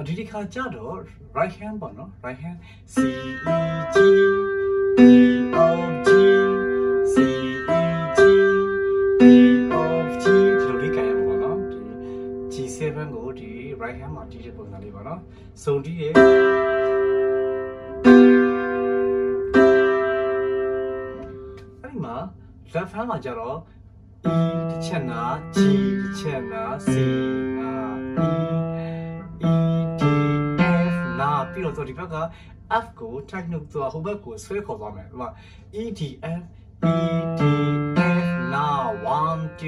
ဒီဒီခါကြတော့ right hand ပေါ့နော် right hand C E G E O G C E G E O G ဒီလိုလေးကြရမှာပေါ့နော်ဒီ G7 ကိုဒီ right hand မှာတီးတဲ့ပုံစံလေးပေါ့နော်စုံတီးရဲ့အဲ့ဒီမှာ left hand မှာကြတော့ E တစ်ချက်နာ G တစ်ချက်နာ C နာ E D F နာပြီးတော့ဒီဘက်က F ကို technique ဆိုဟိုဘက်ကိုဆွဲခေါ်သွားမယ်ဟိုက E D F E D F နာ 1 2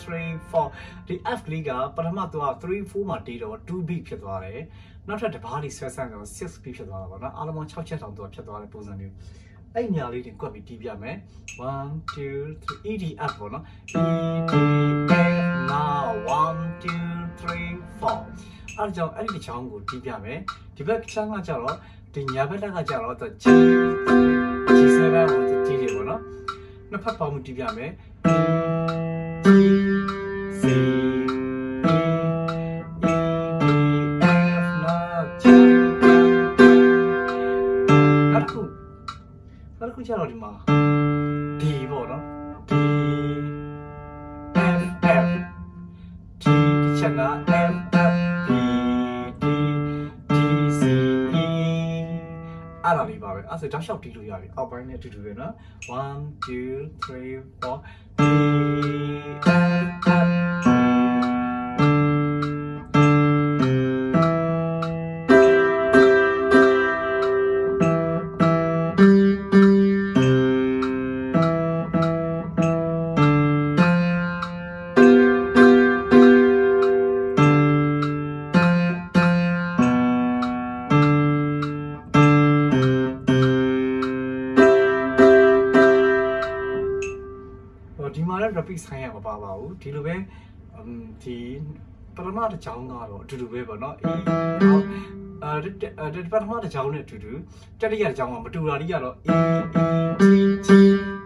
3 4ဒီ F ကလေးကပထမသူက3 4မှာတီးတော့2 beat ဖြစ်သွားတယ်နောက်ထပ်တစ်ပါးလေးဆွဲဆန်းတော့6 beat ဖြစ်သွားတာပေါ့နော်အားလုံး6ချက်တောင်သူကဖြစ်သွားတဲ့ပုံစံမျိုးအဲ့ညာလေးတင်ကွက်ပြီးတီးပြမယ်1 2 3 E D F ပေါ့နော် E D F နာ 1 2 3 4အဲ့ကြောင့်အဲ့ဒီချောင်းကိုတီးပြမယ်ဒီဘက်ချမ်းကကြတော့ဒီညာဘက်ကကြတော့ G G7 ကိုတီးတယ်ပေါ့နော်နှစ်ဖက်ပေါင်းတီးပြမယ် G C E E D F နာ G နောက်တစ်ခုကြတော့ဒီမှာ D ပေါ့နော် D F F T တစ်ချက်နာ F F D D D C E အဲ့ဒါလေးပါပဲအဲ့ဆိုတောက်လျှောက်တီးလို့ရပြီအောက်ပိုင်းနဲ့အတူတူပဲနော်1 2 3 4 D F Fဒီမှာလည်း repeat ဆိုင်ရမပါပါဘူးဒီလိုပဲဒီပထမတစ်ချောင်းကတော့အတူတူပဲပေါ့နော်ဒီပထမတစ်ချောင်းနဲ့အတူတူတတိယတစ်ချောင်းကမတူတာကြီးကတော့ E E G G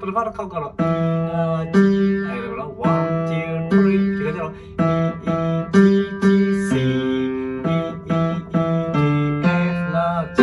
ပထမတစ်ခေါက်ကတော့ E G အဲ့ဒါတော့1 2 3ဒီကကျတော့ E E G G C E E E D F နာ G